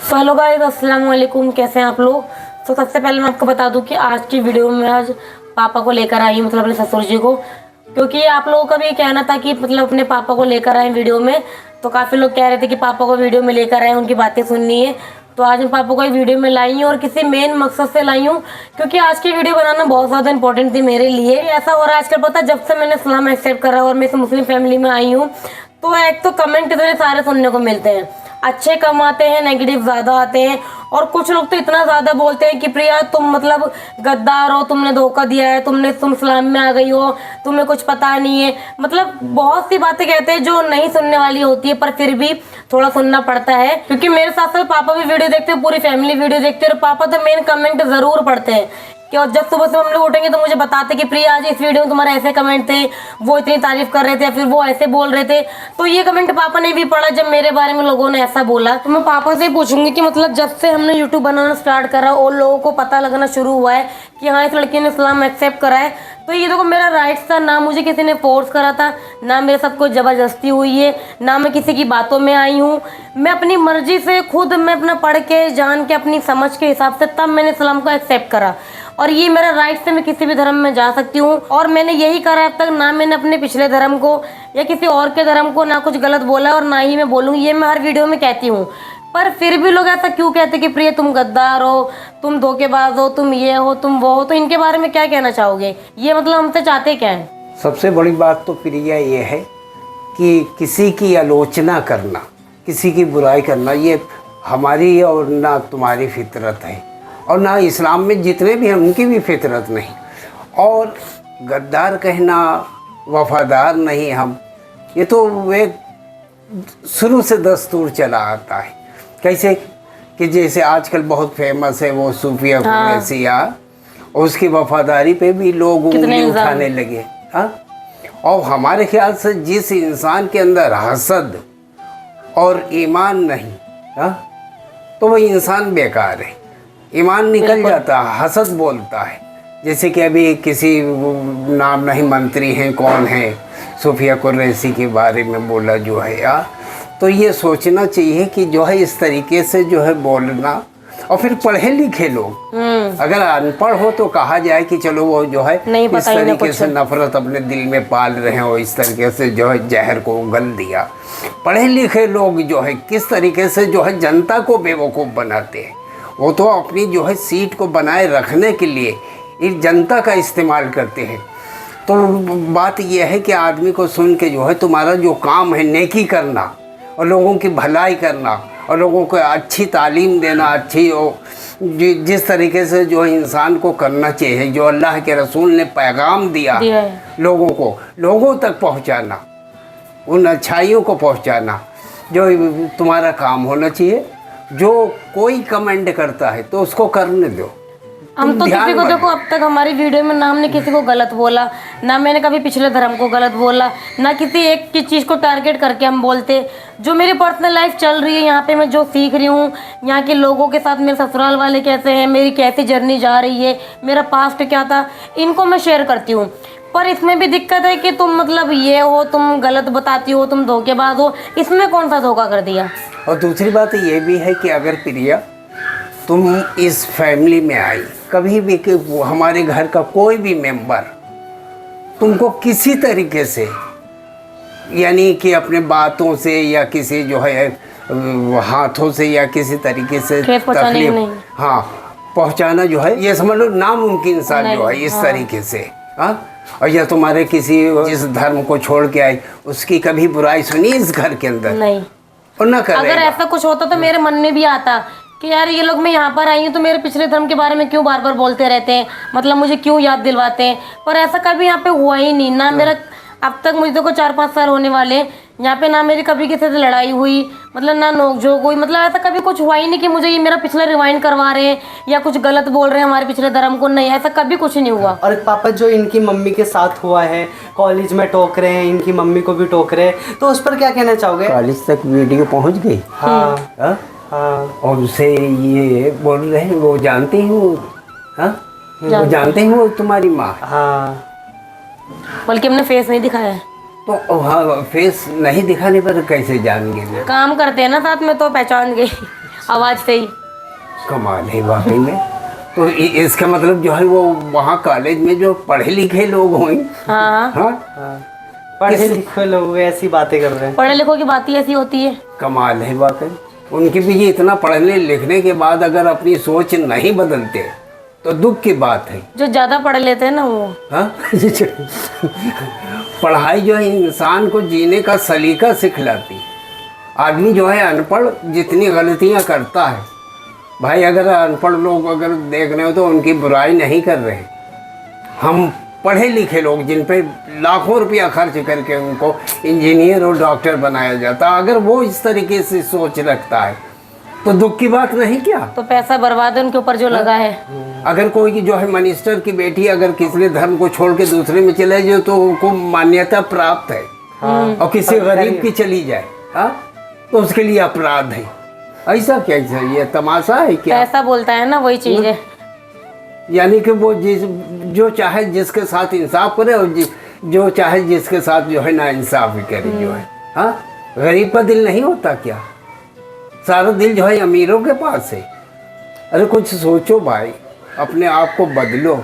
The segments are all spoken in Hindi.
तो हेलो गाइस, अस्सलाम वालेकुम। कैसे हैं आप लोग। तो सबसे पहले मैं आपको बता दूं कि आज की वीडियो में आज पापा को लेकर आई हूं, मतलब अपने ससुर जी को। क्योंकि आप लोगों का भी कहना था कि मतलब अपने पापा को लेकर आए वीडियो में। तो काफ़ी लोग कह रहे थे कि पापा को वीडियो में लेकर आए, उनकी बातें सुननी है। तो आज मैं पापा को एक वीडियो में लाई हूँ और किसी मेन मकसद से लाई हूँ, क्योंकि आज की वीडियो बनाना बहुत ज़्यादा इंपॉर्टेंट थी मेरे लिए। ऐसा हो रहा है आजकल, पता, जब से मैंने इस्लाम एक्सेप्ट करा और मैं इस मुस्लिम फैमिली में आई हूँ, तो एक तो कमेंट इतने सारे सुनने को मिलते हैं, अच्छे कम आते हैं, नेगेटिव ज़्यादा आते हैं। और कुछ लोग तो इतना ज़्यादा बोलते हैं कि प्रिया तुम मतलब गद्दार हो, तुमने धोखा दिया है, तुम इस्लाम में आ गई हो, तुम्हें कुछ पता नहीं है। मतलब बहुत सी बातें कहते हैं जो नहीं सुनने वाली होती है, पर फिर भी थोड़ा सुनना पड़ता है। क्योंकि मेरे साथ साथ पापा भी वीडियो देखते हैं, पूरी फैमिली वीडियो देखते हैं, और पापा तो मेन कमेंट ज़रूर पढ़ते हैं कि और जब सुबह से हम लोग उठेंगे तो मुझे बताते कि प्रिया आज इस वीडियो में तुम्हारे ऐसे कमेंट थे, वो इतनी तारीफ कर रहे थे, फिर वो ऐसे बोल रहे थे। तो ये कमेंट पापा ने भी पढ़ा जब मेरे बारे में लोगों ने ऐसा बोला। तो मैं पापा से पूछूंगी कि मतलब जब से हमने यूट्यूब बनाना स्टार्ट करा और लोगों को पता लगना शुरू हुआ है कि हाँ इस लड़की ने इस्लाम एक्सेप्ट करा है, तो ये देखो मेरा राइट्स था, ना मुझे किसी ने फोर्स करा था, ना मेरे साथ कोई ज़बरदस्ती हुई है, ना मैं किसी की बातों में आई हूँ। मैं अपनी मर्जी से खुद मैं अपना पढ़ के जान के अपनी समझ के हिसाब से तब मैंने इस्लाम को एक्सेप्ट करा। और ये मेरा राइट से मैं किसी भी धर्म में जा सकती हूँ, और मैंने यही करा अब तक। ना मैंने अपने पिछले धर्म को या किसी और के धर्म को ना कुछ गलत बोला, और ना ही मैं बोलूँगी, ये मैं हर वीडियो में कहती हूँ। पर फिर भी लोग ऐसा क्यों कहते कि प्रिया तुम गद्दार हो, तुम धोखेबाज हो, तुम ये हो, तुम वो हो। तो इनके बारे में क्या कहना चाहोगे, ये मतलब हमसे चाहते क्या है? सबसे बड़ी बात तो प्रिया ये है कि किसी की आलोचना करना, किसी की बुराई करना, ये हमारी और ना तुम्हारी फितरत है, और ना इस्लाम में जितने भी हैं उनकी भी फितरत नहीं। और गद्दार कहना, वफादार नहीं हम, ये तो एक शुरू से दस्तूर चला आता है। कैसे कि जैसे आजकल बहुत फेमस है वो सूफिया कुरैशिया, उसकी वफादारी पे भी लोग उंगली उठाने लगे। और हमारे ख्याल से जिस इंसान के अंदर हसद और ईमान नहीं, तो वह इंसान बेकार है। ईमान निकल जाता है, हसद बोलता है। जैसे कि अभी किसी नाम नहीं मंत्री हैं, कौन है, सूफिया कुरैशी के बारे में बोला जो है तो ये सोचना चाहिए कि जो है इस तरीके से जो है बोलना। और फिर पढ़े लिखे लोग, अगर अनपढ़ हो तो कहा जाए कि चलो वो जो है इस तरीके से नफरत अपने दिल में पाल रहे हो, इस तरीके से जो है जहर को उगल दिया। पढ़े लिखे लोग जो है किस तरीके से जो है जनता को बेवकूफ़ बनाते हैं, वो तो अपनी जो है सीट को बनाए रखने के लिए इस जनता का इस्तेमाल करते हैं। तो बात यह है कि आदमी को सुन के जो है तुम्हारा जो काम है नेकी करना और लोगों की भलाई करना और लोगों को अच्छी तालीम देना, अच्छी जिस तरीके से जो इंसान को करना चाहिए, जो अल्लाह के रसूल ने पैगाम दिया लोगों को, लोगों तक पहुंचाना, उन अच्छाइयों को पहुंचाना, जो तुम्हारा काम होना चाहिए। जो कोई कमेंट करता है तो उसको करने दो। हम तो किसी को देखो, अब तक हमारी वीडियो में ना हमने किसी को गलत बोला, ना मैंने कभी पिछले धर्म को गलत बोला, ना किसी एक की चीज़ को टारगेट करके हम बोलते। जो मेरी पर्सनल लाइफ चल रही है, यहाँ पे मैं जो सीख रही हूँ, यहाँ के लोगों के साथ मेरे ससुराल वाले कैसे हैं, मेरी कैसी जर्नी जा रही है, मेरा पास्ट क्या था, इनको मैं शेयर करती हूँ। पर इसमें भी दिक्कत है कि तुम मतलब ये हो, तुम गलत बताती हो, तुम धोखेबाज हो। इसमें कौन सा धोखा कर दिया? और दूसरी बात ये भी है कि अगर प्रिया तुम इस फैमिली में आई, कभी भी कि हमारे घर का कोई भी मेंबर तुमको किसी तरीके से, यानी कि अपने बातों से या किसी जो है हाथों से या किसी तरीके से तकलीफ पहुंचाना जो है, ये समझ लो नामुमकिन सा जो है इस तरीके से। और या तुम्हारे किसी जिस धर्म को छोड़ के आई उसकी कभी बुराई सुनी इस घर के अंदर? नहीं। और ना करेगा। अगर ऐसा कुछ होता तो मेरे मन में भी आता कि यार ये लोग, मैं यहाँ पर आई हूँ तो मेरे पिछले धर्म के बारे में क्यों बार बार बोलते रहते हैं, मतलब मुझे क्यों याद दिलवाते हैं। पर ऐसा कभी यहाँ पे हुआ ही नहीं ना। मेरा अब तक मुझे को 4-5 साल होने वाले यहाँ पे, ना मेरी कभी किसी से लड़ाई हुई, मतलब ना नोकझोंक हुई, मतलब ऐसा कभी कुछ हुआ ही नहीं कि मुझे ये मेरा पिछला रिवाइंड करवा रहे हैं या कुछ गलत बोल रहे हैं हमारे पिछले धर्म को। नहीं, ऐसा कभी कुछ नहीं हुआ। और पापा जो इनकी मम्मी के साथ हुआ है, कॉलेज में टोक रहे हैं, इनकी मम्मी को भी टोक रहे हैं, तो उस पर क्या कहना चाहोगे? कॉलेज तक वीडियो पहुँच गई। हाँ। और उसे ये बोल रहे हैं, वो जानते हैं, वो जानते हैं वो तुम्हारी माँ। हाँ, बल्कि हमने फेस नहीं दिखाया है। तो हाँ, फेस नहीं दिखाने पर कैसे जान गए? काम करते हैं ना साथ में, तो पहचान गए। आवाज से ही। कमाल है वाकई में। तो इसका मतलब जो है वो वहाँ कॉलेज में जो पढ़े लिखे लोग होंगे। हाँ हाँ पढ़े लिखे लोग ऐसी बातें कर रहे हैं। पढ़े लिखों की बात ही ऐसी होती है। कमाल है वाकई। उनके भी ये इतना पढ़ने लिखने के बाद अगर अपनी सोच नहीं बदलते तो दुख की बात है। जो ज्यादा पढ़ लेते हैं ना वो। हाँ पढ़ाई जो है इंसान को जीने का सलीका सिखलाती है। आदमी जो है अनपढ़ जितनी गलतियाँ करता है, भाई अगर अनपढ़ लोग अगर देख रहे हो तो उनकी बुराई नहीं कर रहे। हम पढ़े लिखे लोग जिन पे लाखों रुपया खर्च करके उनको इंजीनियर और डॉक्टर बनाया जाता, अगर वो इस तरीके से सोच रखता है तो दुख की बात नहीं क्या। तो पैसा बर्बाद है उनके ऊपर जो लगा है। अगर कोई की जो है मिनिस्टर की बेटी अगर किसी धर्म को छोड़ के दूसरे में चले जाए तो उनको मान्यता प्राप्त है। और किसी गरीब की चली जाए हाँ तो उसके लिए अपराध है। ऐसा क्या ये तमाशा है क्या। पैसा बोलता है ना, वही चीज है। यानी कि वो जो चाहे जिसके साथ इंसाफ करे और जो चाहे जिसके साथ जो है ना इंसाफ करे जो है। हाँ गरीब का दिल नहीं होता क्या। सारा दिल जो है अमीरों के पास है। अरे कुछ सोचो भाई, अपने आप को बदलो।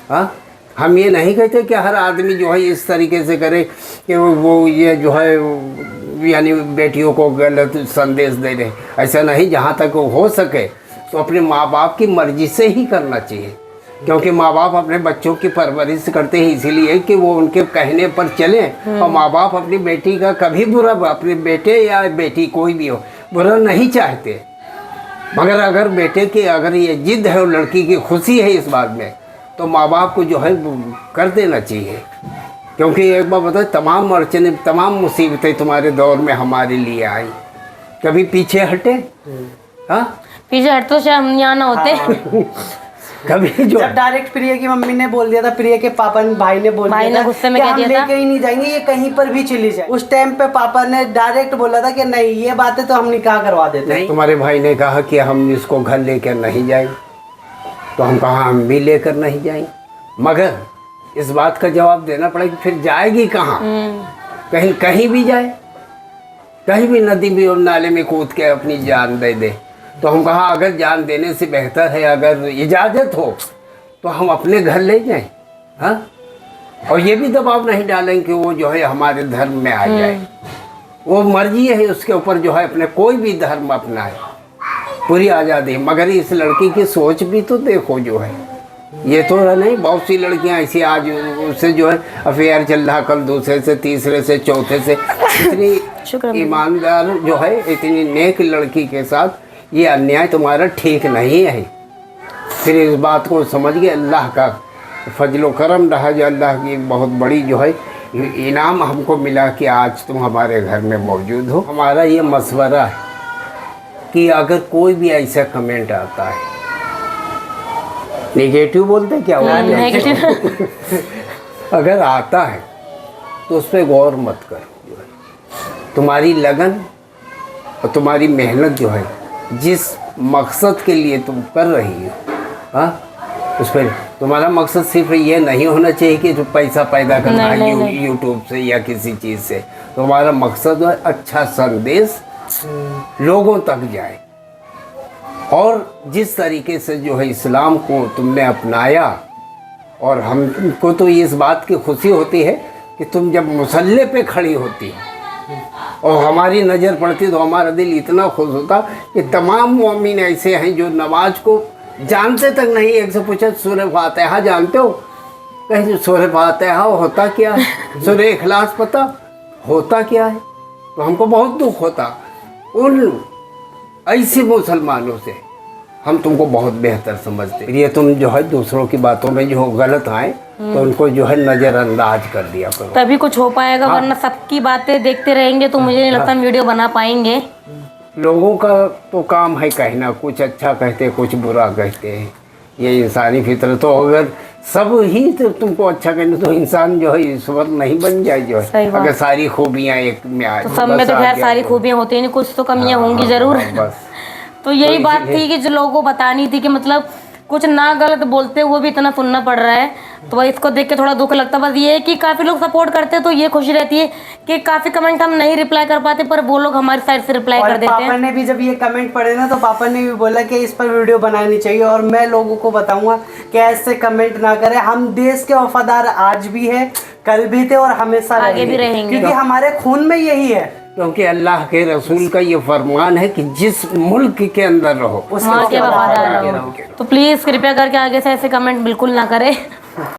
हाँ हम ये नहीं कहते कि हर आदमी जो है इस तरीके से करे कि वो ये जो है यानी बेटियों को गलत संदेश दे रहे। ऐसा नहीं, जहाँ तक हो सके तो अपने माँ बाप की मर्जी से ही करना चाहिए। क्योंकि माँ बाप अपने बच्चों की परवरिश करते हैं इसीलिए कि वो उनके कहने पर चलें। और माँ बाप अपनी बेटी का कभी बुरा, अपने बेटे या बेटी कोई भी हो, बुरा नहीं चाहते। मगर अगर बेटे की अगर ये जिद है और लड़की की खुशी है इस बात में तो माँ बाप को जो है कर देना चाहिए। क्योंकि एक बार बताओ, तमाम अड़चने तमाम मुसीबतें तुम्हारे दौर में हमारे लिए आई, कभी पीछे हटे। हाँ पीछे हट तो शायद हम यहाँ ना होते। कभी जो जब डायरेक्ट प्रिया की मम्मी ने बोल दिया था, प्रिया के पापा भाई ने बोल भाई दिया ने था गुस्से में कि कह हम दिया था। लेके ही नहीं जाएंगे, ये कहीं पर भी चली जाए। उस टाइम पे पापा ने डायरेक्ट बोला था कि नहीं, ये बातें तो हम निकाह करवा देते हैं। तुम्हारे भाई ने कहा कि हम इसको घर लेकर नहीं जाएंगे, तो हम कहा हम भी लेकर नहीं जाएंगे। मगर इस बात का जवाब देना पड़ेगा, फिर जाएगी कहाँ। कहीं कहीं भी जाए, कहीं भी नदी में और नाले में कूद के अपनी जान दे दे। तो हम कहा अगर जान देने से बेहतर है अगर इजाज़त हो तो हम अपने घर ले जाएं। हाँ और ये भी दबाव नहीं डालें कि वो जो है हमारे धर्म में आ जाए। वो मर्जी है उसके ऊपर जो है अपने कोई भी धर्म अपनाए, पूरी आज़ादी। मगर इस लड़की की सोच भी तो देखो जो है, ये तो नहीं बहुत सी लड़कियां ऐसी आज उससे जो है अफेयर चल रहा, कल दूसरे से तीसरे से चौथे से। इतनी ईमानदार जो है इतनी नेक लड़की के साथ ये अन्याय तुम्हारा ठीक नहीं है। फिर इस बात को समझ के अल्लाह का फजलो करम रहा, जो अल्लाह की बहुत बड़ी जो है इनाम हमको मिला कि आज तुम हमारे घर में मौजूद हो। हमारा ये मशवरा है कि अगर कोई भी ऐसा कमेंट आता है, नेगेटिव बोलते क्या हुआ, नेगेटिव अगर आता है तो उस पर गौर मत करो। तुम्हारी लगन और तुम्हारी मेहनत जो है जिस मकसद के लिए तुम कर रही हो, हाँ उस पर तुम्हारा मकसद सिर्फ ये नहीं होना चाहिए कि जो पैसा पैदा करना है यूट्यूब से या किसी चीज़ से। तुम्हारा मकसद है अच्छा संदेश लोगों तक जाए। और जिस तरीके से जो है इस्लाम को तुमने अपनाया, और हमको तो इस बात की खुशी होती है कि तुम जब मुसल्ले पे खड़ी होती है और हमारी नज़र पड़ती तो हमारा दिल इतना खुश होता कि तमाम मोमिन ऐसे हैं जो नमाज को जानते तक नहीं। एक से पूछा सूरह फातिहा जानते हो, कहीं सूरह फातिहा होता क्या है, सूरह इखलास पता होता क्या है। तो हमको बहुत दुख होता उन ऐसे मुसलमानों से। हम तुमको बहुत बेहतर समझते, ये तुम जो है दूसरों की बातों में जो गलत आए तो उनको जो है नज़रअंदाज कर दिया करो, तभी कुछ हो पाएगा। वरना सबकी बातें देखते रहेंगे तो मुझे नहीं लगता हम वीडियो बना पाएंगे। लोगों का तो काम है कहना, कुछ अच्छा कहते कुछ बुरा कहते हैं, ये इंसानी फितरत। तो अगर सब ही तो तुमको अच्छा कहने तो इंसान जो है ईश्वर नहीं बन जाए जो है। अगर सारी खूबियाँ एक में आ तो सब में तो खैर सारी खूबियाँ होती नहीं, कुछ तो कमियाँ होंगी जरूर। बस तो यही बात थी कि जो लोगों को बतानी थी कि मतलब कुछ ना गलत बोलते हुए भी इतना सुनना पड़ रहा है। तो वह इसको देख के थोड़ा दुख लगता। बस ये है कि काफ़ी लोग सपोर्ट करते हैं तो ये खुशी रहती है कि काफ़ी कमेंट हम नहीं रिप्लाई कर पाते पर वो लोग हमारी साइड से रिप्लाई कर और देते पापा हैं। ने भी जब ये कमेंट पढ़े ना तो पापा ने भी बोला कि इस पर वीडियो बनानी चाहिए, और मैं लोगों को बताऊंगा कि ऐसे कमेंट ना करें। हम देश के वफादार आज भी है, कल भी थे और हमेशा आगे भी रहेंगे। क्योंकि हमारे खून में यही है। क्योंकि अल्लाह के रसूल का ये फरमान है कि जिस मुल्क के अंदर रहो उसके वहाँ के वफादार वफादार रहो। रहो। तो प्लीज़ कृपया करके आगे से ऐसे कमेंट बिल्कुल ना करें।